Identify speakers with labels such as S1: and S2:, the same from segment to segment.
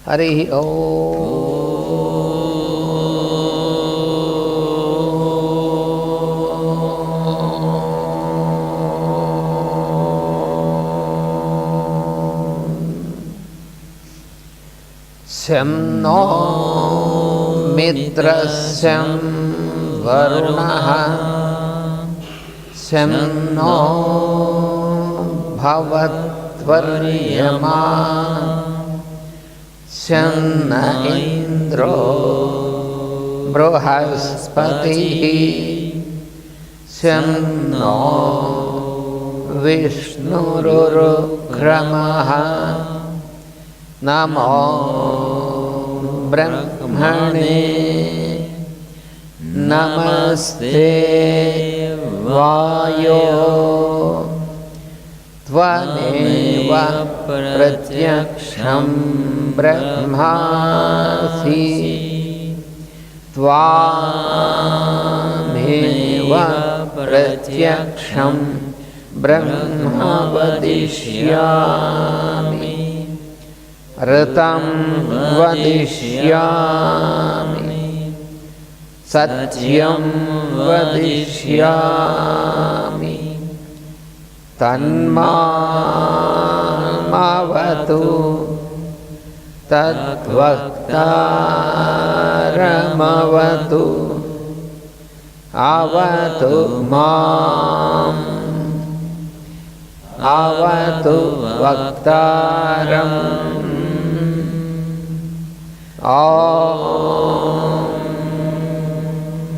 S1: Harihi Om. Syam no mitrasyam varunaha syam no bhavatvaryama syam na indro brahaspatihi syam no vishnurukramaha namo brahmane namaste vayo tvameva pratyaksham brahmasi tvameva pratyaksham brahma vadishyami Ratam vadishyami Satyam vadishyami Tanmamavatu Tadvaktaramavatu Avatu mam Avatu vaktaram Om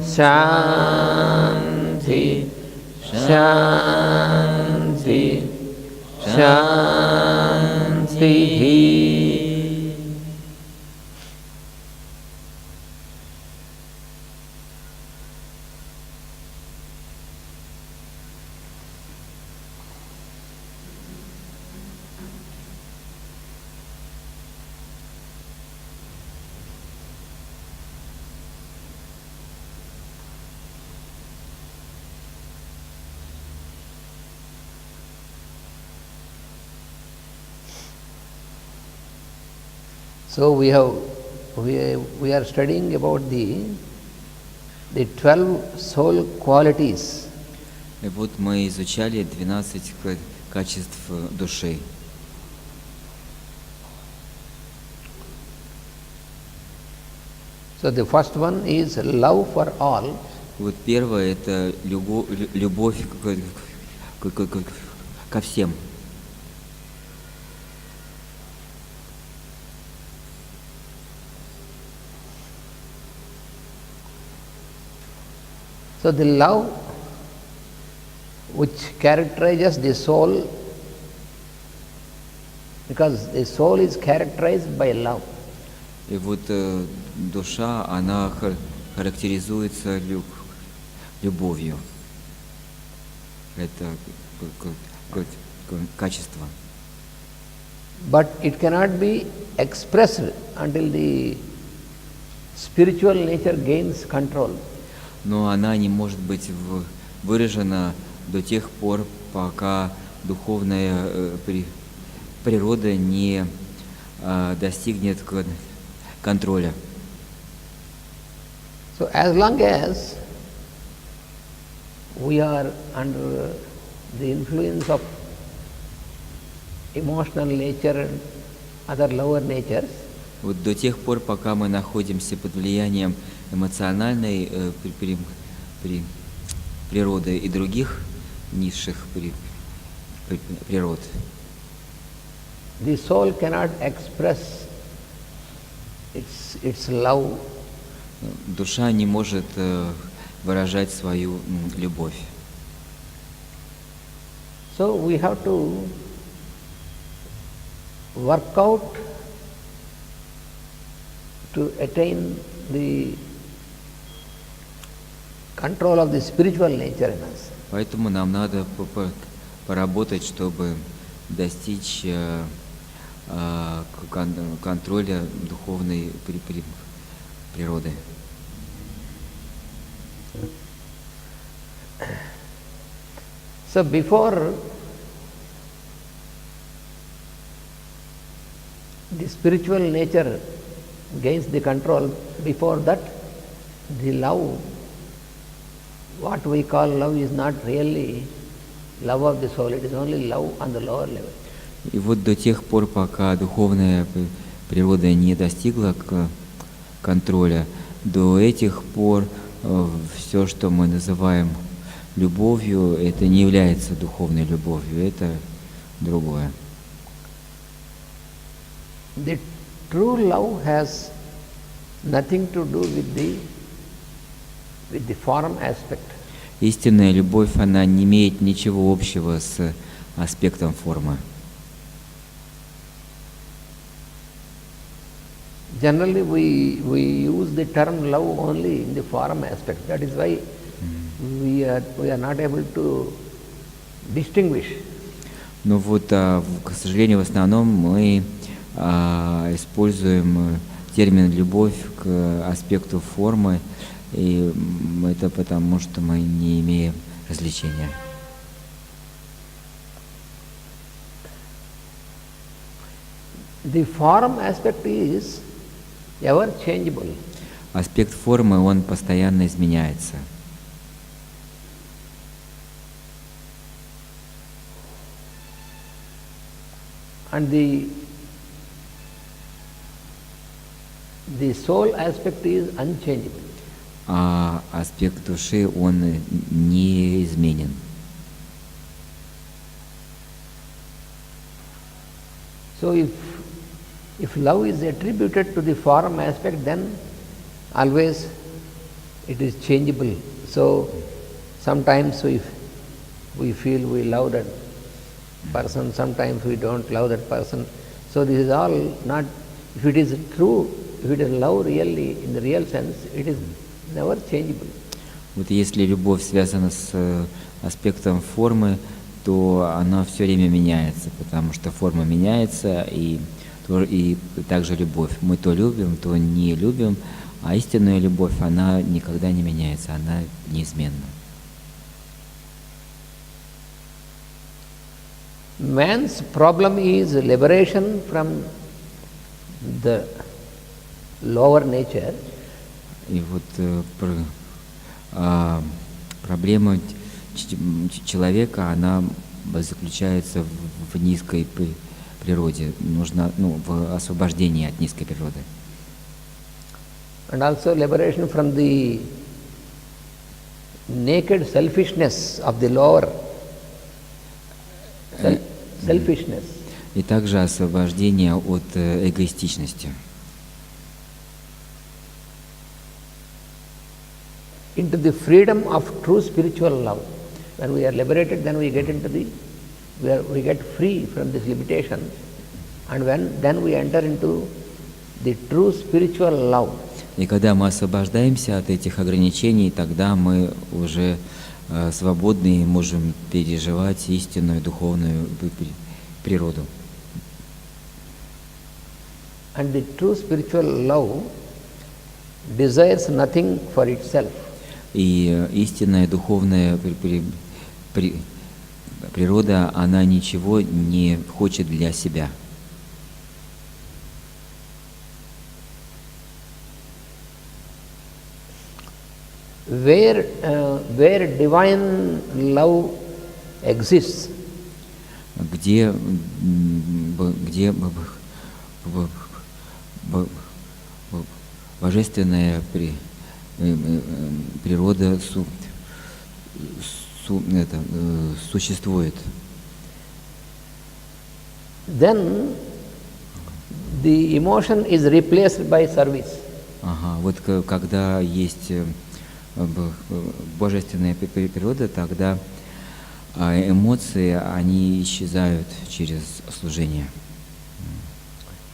S1: Shanti Shanti Shanti. So we are studying about the 12 soul qualities.
S2: И вот мы изучали 12 качеств души.
S1: So the first one is love for all.
S2: Вот первое это любовь ко всем.
S1: So the love which characterizes the soul, because the soul is characterized by love.
S2: И вот душа, она характеризуется любовью. Это качество.
S1: But it cannot be expressed until the spiritual nature gains control.
S2: Но она не может быть выражена до тех пор, пока духовная природа не достигнет контроля.
S1: So as long as we are under the influence of emotional nature and other lower natures,
S2: вот до тех пор, пока мы находимся под влиянием эмоциональной природы и других низших природ,
S1: the soul cannot express its love.
S2: Душа не может выражать свою любовь.
S1: So we have to work out to attain the control of the spiritual nature in us.
S2: Поэтому нам надо поработать, чтобы достичь контроля духовной природы.
S1: So before the spiritual nature gains the control. Before that, the love, what we call love, is not really love of the soul, it is only love on the lower level.
S2: И вот до тех пор, пока духовная природа не достигла контроля, до этих пор все, что мы называем любовью, это не является духовной любовью, это другое.
S1: The true love has nothing to do with the form aspect.
S2: Истинная любовь, она не имеет ничего общего с аспектом формы.
S1: Generally, we use the term love only in the form aspect. That is why we are not able to distinguish.
S2: Но вот, к сожалению, в основном мы используем термин «любовь» к аспекту формы, и это потому, что мы не имеем развлечения.
S1: The form aspect is ever changeable.
S2: Аспект формы, он постоянно изменяется.
S1: And the soul aspect is unchangeable.
S2: А аспект души, он неизменен.
S1: So if love is attributed to the form aspect, then always it is changeable. So sometimes we feel we love that person, sometimes we don't love that person. So this is all not, if it is true, if it is love really, in the real sense, it is never changeable.
S2: Вот если любовь связана с аспектом формы, то она все время меняется, потому что форма меняется, и также любовь. Мы то любим, то не любим, а истинная любовь, она никогда не меняется, она неизменна.
S1: Man's problem is liberation from the lower nature.
S2: И вот проблема человека, она заключается в низкой природе, нужно, в освобождении от низкой природы.
S1: And also liberation from the naked selfishness of the lower selfishness.
S2: И также освобождение от эгоистичности.
S1: Into the freedom of true spiritual love. When we are liberated, then we get into we get free from this limitation, and then we enter into the true spiritual love.
S2: И когда мы освобождаемся от этих ограничений, тогда мы уже свободны и можем переживать истинную духовную природу.
S1: And the true spiritual love desires nothing for itself.
S2: И истинная духовная природа, она ничего не хочет для себя.
S1: Where divine love exists,
S2: где божественная природа существует,
S1: then the emotion is replaced by service.
S2: Вот когда есть божественная природа, тогда эмоции, они исчезают через служение.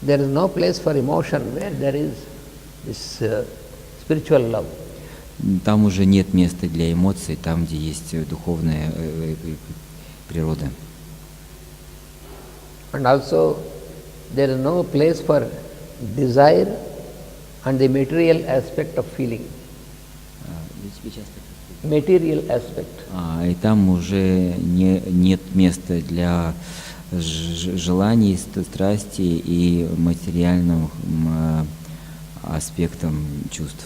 S1: There is no place for emotion where there is this spiritual love.
S2: Там уже нет места для эмоций, там, где есть духовная природа.
S1: And also there is no place for desire and the material aspect of feeling. Material aspect.
S2: И там уже нет места для желаний, страсти и материальным аспектам чувств.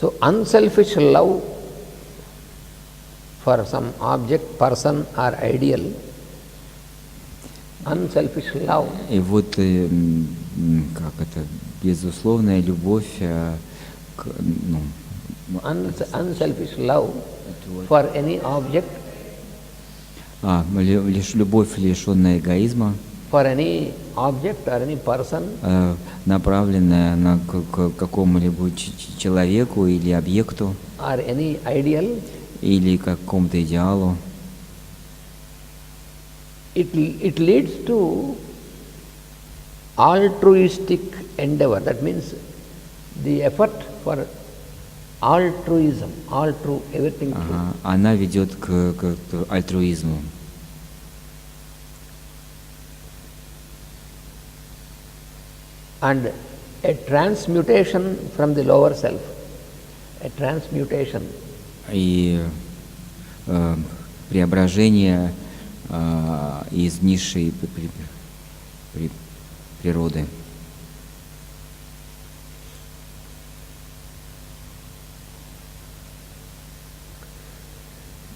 S1: So unselfish love for some object, person or ideal, unselfish love.
S2: И вот как это, безусловная любовь
S1: Unselfish love for any object,
S2: лишь любовь, лишенная эгоизма,
S1: for any object or any person,
S2: направленная на какому-либо человеку или объекту,
S1: or any ideal,
S2: или какому-то идеалу.
S1: It leads to altruistic endeavor. That means the effort for altruism, all true, everything true.
S2: Она ведет к альтруизму.
S1: And a transmutation from the lower self. A transmutation.
S2: И преображение из низшей природы.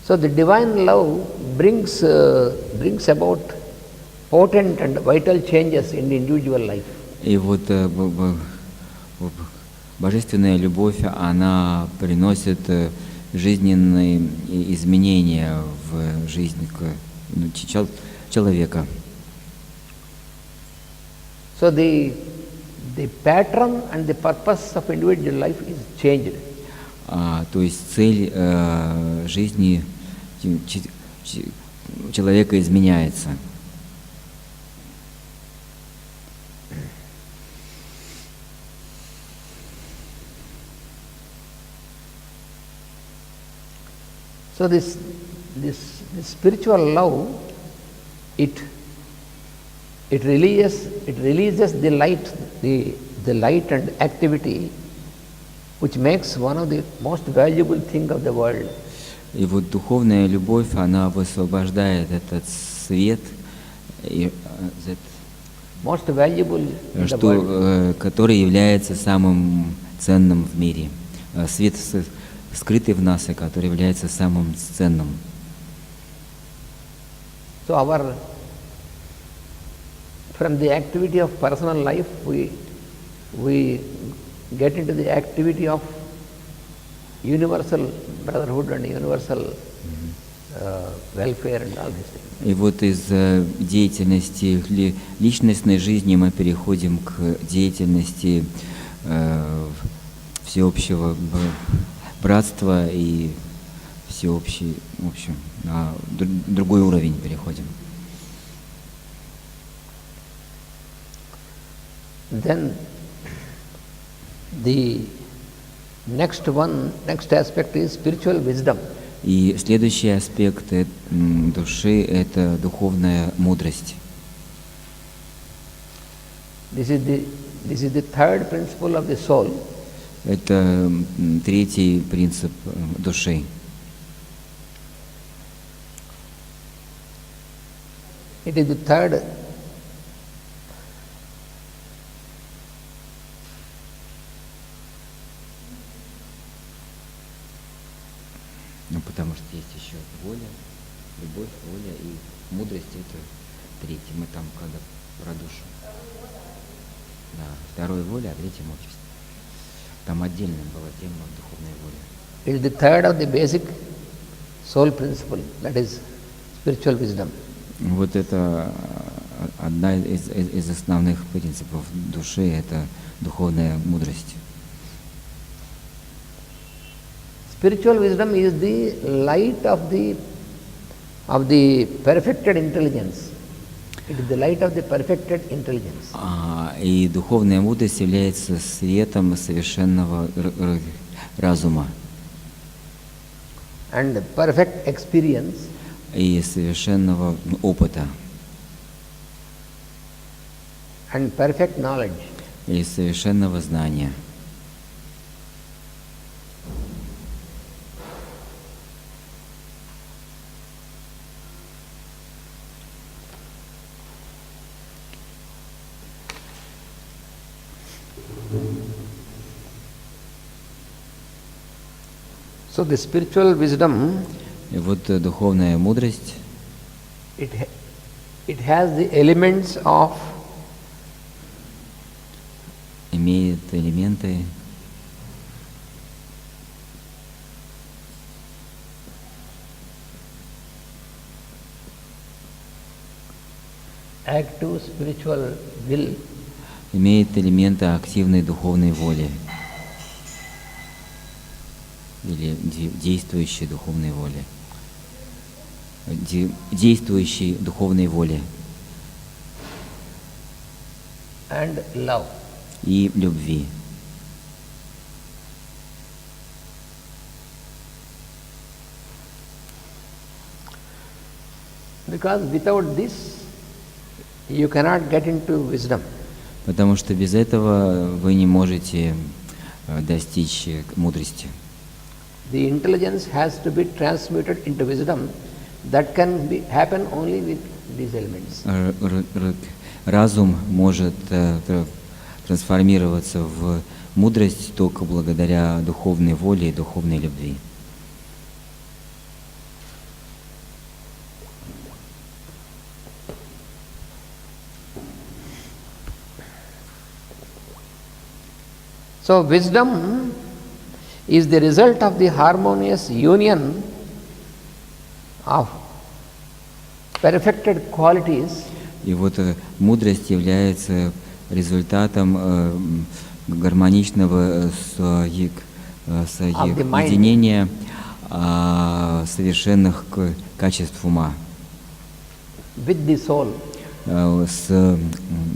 S1: So the divine love brings about potent and vital changes in the individual life.
S2: И вот божественная любовь, она приносит жизненные изменения в жизнь человека.
S1: So the pattern and the purpose of individual life is changed.
S2: То есть цель жизни человека изменяется.
S1: So this spiritual love, it releases the light and activity, which makes one of the most valuable thing of the world.
S2: И вот духовная любовь, она высвобождает этот свет,
S1: most valuable in the world.
S2: Который является самым ценным в мире. Свет скрытый в нас, и который является самым ценным.
S1: So from the activity of personal life, we get into the activity of universal brotherhood and universal welfare and all these things.
S2: И вот из деятельности личностной жизни мы переходим к деятельности всеобщего братства и всеобщий, в общем, на другой уровень переходим.
S1: Then the next aspect is spiritual wisdom.
S2: И следующий аспект души – это духовная мудрость.
S1: This is the third principle of the soul.
S2: Это третий принцип души.
S1: It is the third
S2: Потому что есть еще воля, любовь, воля и мудрость – это третий. Мы там когда про душу. Да, второй воля, а третий мудрость. Там отдельно была тема духовной воли.
S1: It is the third of the basic soul principle, that is spiritual wisdom.
S2: Вот это одна из основных принципов души – это духовная мудрость.
S1: Spiritual wisdom is the light of the perfected intelligence. It is the light of the perfected intelligence.
S2: И духовная мудрость является светом совершенного разума.
S1: And perfect experience.
S2: И совершенного опыта.
S1: And perfect knowledge.
S2: И совершенного знания.
S1: So the spiritual wisdom,
S2: И вот духовная мудрость,
S1: it has the elements of
S2: имеет элементы
S1: active spiritual will,
S2: имеет элементы активной духовной воли или действующей духовной воли. Действующей духовной воли
S1: and love.
S2: и любви.
S1: Because without this, you cannot get into wisdom.
S2: Потому что без этого вы не можете достичь мудрости.
S1: The intelligence has to be transmuted into wisdom. That can happen only with these elements.
S2: Разум может трансформироваться в мудрость только благодаря духовной воле и духовной любви.
S1: So wisdom is the result of the harmonious union of perfected qualities.
S2: И вот мудрость является результатом гармоничного соединения совершенных качеств ума
S1: with the soul.
S2: С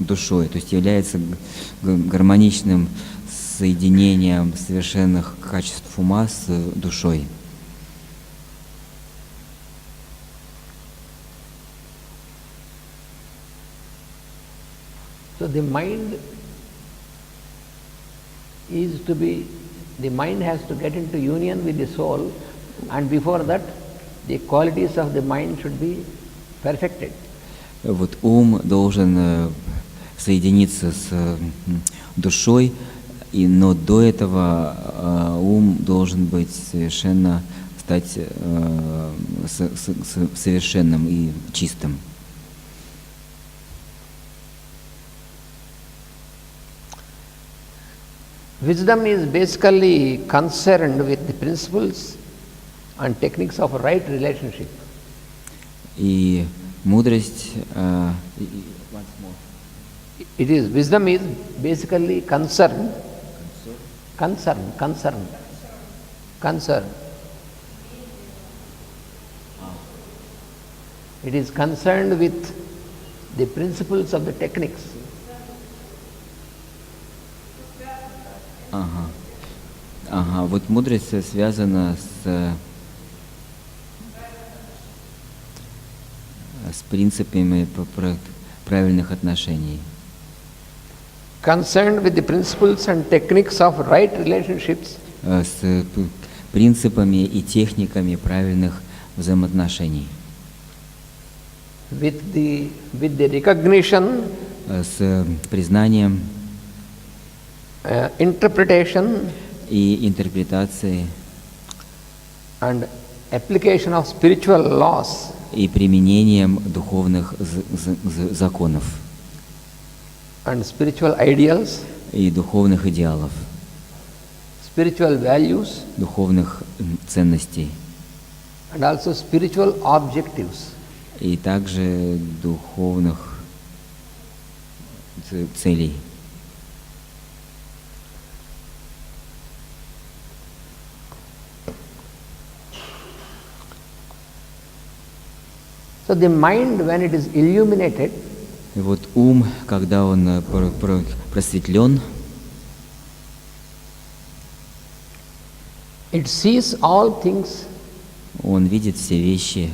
S2: душой, то есть является гармоничным соединением совершенных качеств ума с душой.
S1: So the mind has to get into union with the soul, and before that the qualities of the mind should be perfected.
S2: Вот ум должен соединиться с душой, но до этого ум должен быть стать совершенным и чистым.
S1: Wisdom is basically concerned with the principles and techniques of right relationship.
S2: И мудрость,
S1: wisdom is basically concern. It is concerned with the principles of the techniques.
S2: Вот мудрость связана с принципами правильных отношений.
S1: Concerned with the principles and techniques of right relationships.
S2: С принципами и техниками правильных взаимоотношений.
S1: With the recognition.
S2: С признанием.
S1: Interpretation.
S2: И интерпретацией.
S1: And application of spiritual laws.
S2: И применением духовных законов.
S1: And spiritual ideals.
S2: И духовных идеалов.
S1: Spiritual values.
S2: Духовных ценностей.
S1: And also spiritual objectives.
S2: И также духовных целей.
S1: So the mind, when it is illuminated,
S2: и вот ум, когда он просветлен,
S1: it sees all things,
S2: он видит все вещи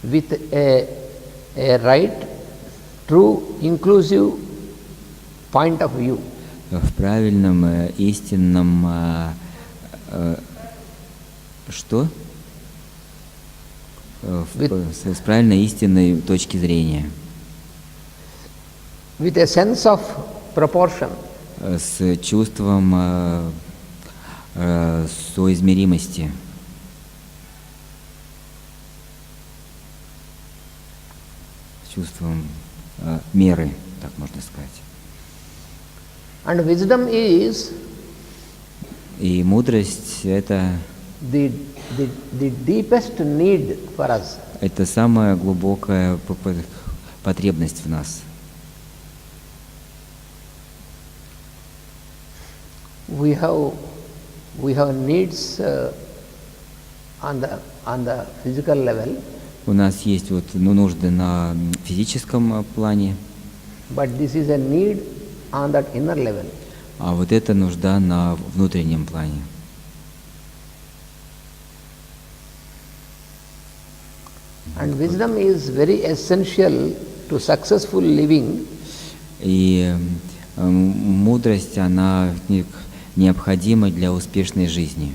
S1: with a right, true, inclusive point of view.
S2: В правильном, истинном, что? С правильной истинной точки зрения.
S1: With a sense of proportion.
S2: С чувством соизмеримости, с чувством меры, так можно сказать.
S1: And wisdom is
S2: И мудрость — это
S1: the deepest need for us.
S2: это самая глубокая потребность в нас.
S1: We have needs on the physical level,
S2: У нас есть нужды на физическом плане,
S1: but this is a need on that inner level.
S2: а вот это нужда на внутреннем плане.
S1: And wisdom is very essential to successful living.
S2: И мудрость, она необходима для успешной жизни.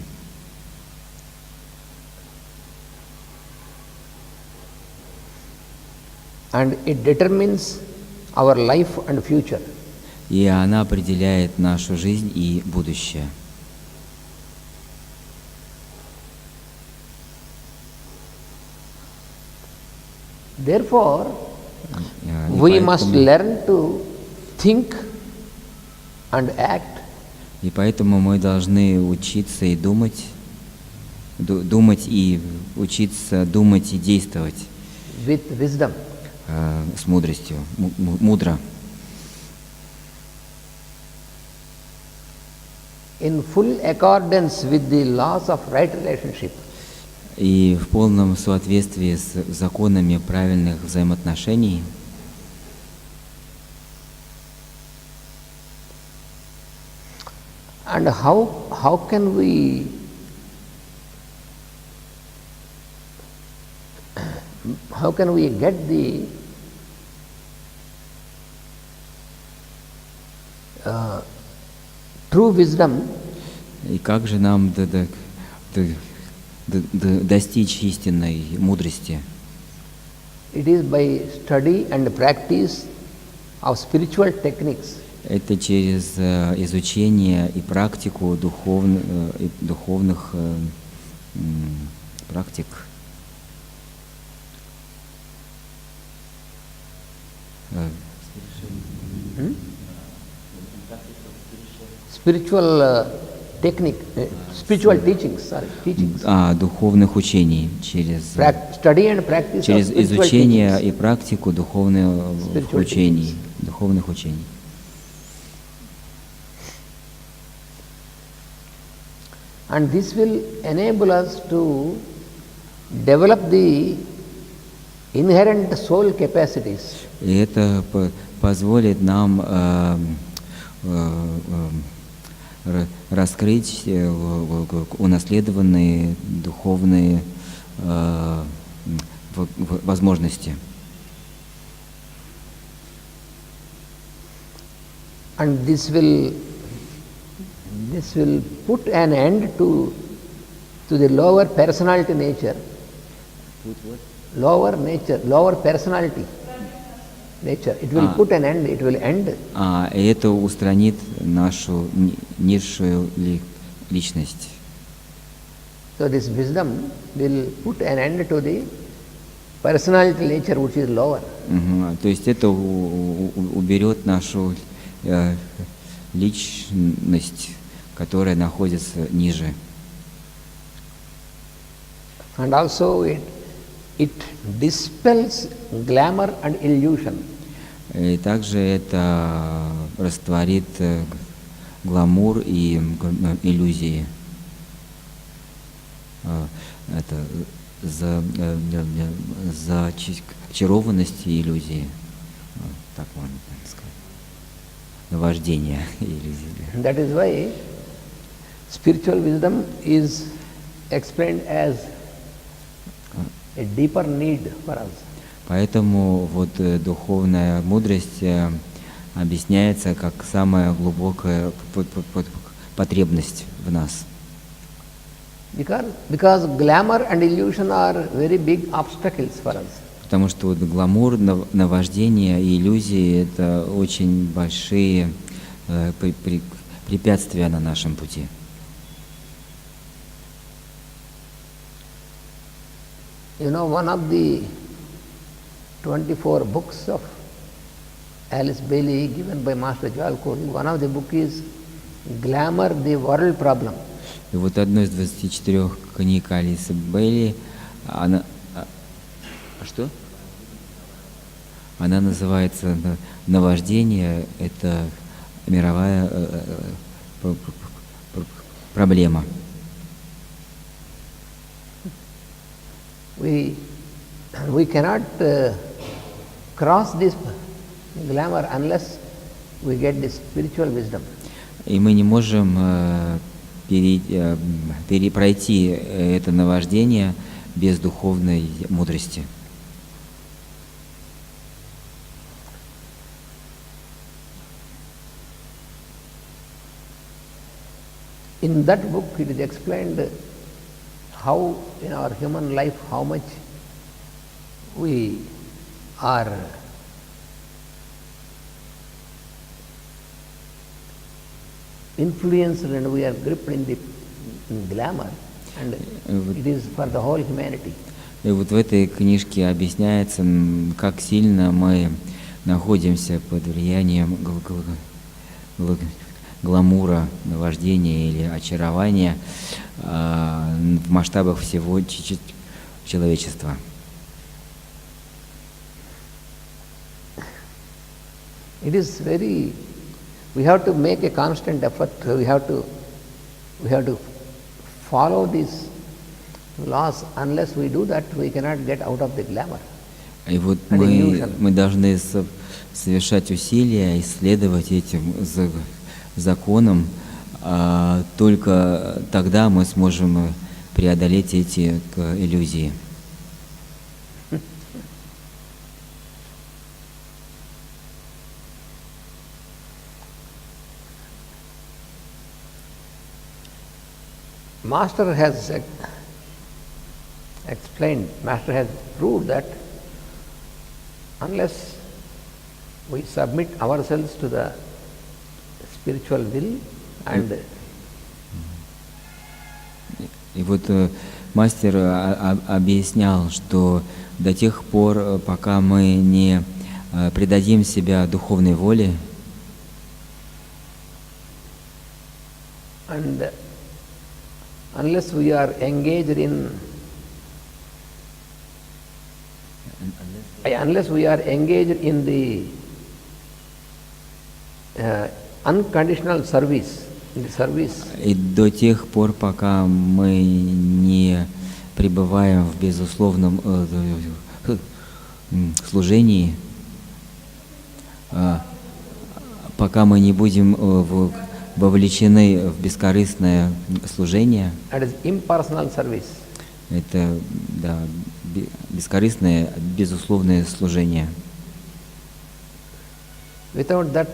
S1: And it determines our life and future.
S2: И она определяет нашу жизнь и будущее.
S1: Therefore,
S2: И
S1: we must
S2: поэтому-
S1: learn to think and act
S2: И поэтому мы должны учиться и думать, думать и учиться думать и действовать
S1: with wisdom.
S2: с мудростью, мудро.
S1: In full accordance with the laws of right relationship.
S2: И в полном соответствии с законами правильных взаимоотношений.
S1: And how can we get the true wisdom?
S2: И как же нам достичь истинной мудрости?
S1: It is by study and practice of spiritual techniques.
S2: Это через изучение и практику духовных практик.
S1: Spiritual technique, spiritual teachings, teachings.
S2: Духовных учений, через
S1: Study and practice
S2: через
S1: of spiritual
S2: изучение
S1: teachings.
S2: и практику духовных
S1: Spiritual
S2: учений, духовных учений.
S1: And this will enable us to develop the inherent soul capacities.
S2: И это позволит нам раскрыть унаследованные духовные возможности.
S1: And this will put an end to the lower personality nature. Lower personality nature. It will put an end, it will end.
S2: И это устранит нашу низшую личность.
S1: So this wisdom will put an end to the personality nature which is lower.
S2: То есть это уберет нашу личность, которая находится ниже.
S1: And also it dispels glamour and illusion.
S2: И также это растворит гламур и иллюзии. Это зачарованность и иллюзии. Так можно сказать. Наваждение иллюзии.
S1: That is why spiritual wisdom is explained as a deeper need for us.
S2: Поэтому вот духовная мудрость объясняется как самая глубокая потребность в нас.
S1: Because glamour and illusion are very big obstacles for us.
S2: Потому что вот гламур, наваждение и иллюзии — это очень большие препятствия на нашем пути.
S1: You know, one of the 24 books of Alice Bailey given by Master Joel Corey, one of the book is Glamour, the World Problem.
S2: И вот одной из 24 книг Алисы Бейли, она... Что? Она называется «Наваждение» — это мировая проблема.
S1: We cannot cross this glamour unless we get the spiritual wisdom.
S2: И мы не можем пройти это наваждение без духовной мудрости.
S1: In that book it is explained how in our human life, how much we are influenced and we are gripped in the glamour, and it is for the whole humanity.
S2: И вот в этой книжке объясняется, как сильно мы находимся под влиянием гламура, наваждения или очарования в масштабах всего человечества.
S1: It is very, we have to make a constant effort, we have to follow these laws. Unless we do that, we cannot get out of the glamour.
S2: И вот мы должны совершать усилия, исследовать этим законом, только тогда мы сможем преодолеть эти иллюзии.
S1: Master has explained, Master has proved that unless we submit ourselves to the spiritual will and
S2: И вот мастер объяснял, что до тех пор, пока мы не предадим себя духовной воле,
S1: and unless we are engaged in the unconditional service, in the service.
S2: И до тех пор, пока мы не пребываем в безусловном служении, пока мы не будем вовлечены в бескорыстное служение,
S1: That is impersonal service.
S2: это бескорыстное, безусловное служение.
S1: Without that,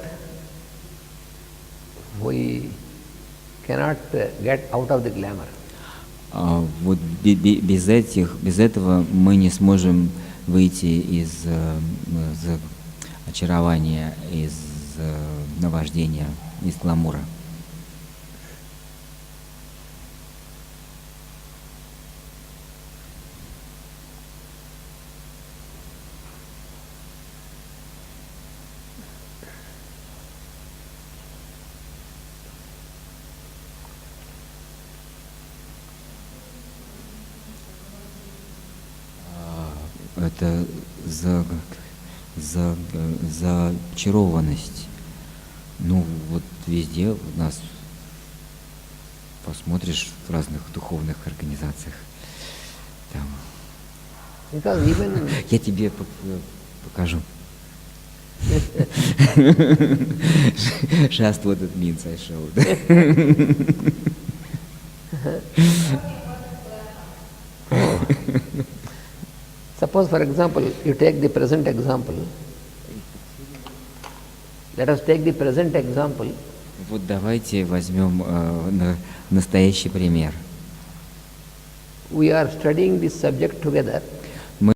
S1: we cannot get out of the glamour.
S2: Вот без этого мы не сможем выйти из очарования, из наваждения, из гламура. Это зачарованность. Ну, вот везде у нас, посмотришь в разных духовных организациях. Там. Я тебе покажу. Just what it means, I showed.
S1: Suppose, for example, you take the present example. Let us take the present example.
S2: Вот давайте возьмем настоящий пример.
S1: We are studying this subject together.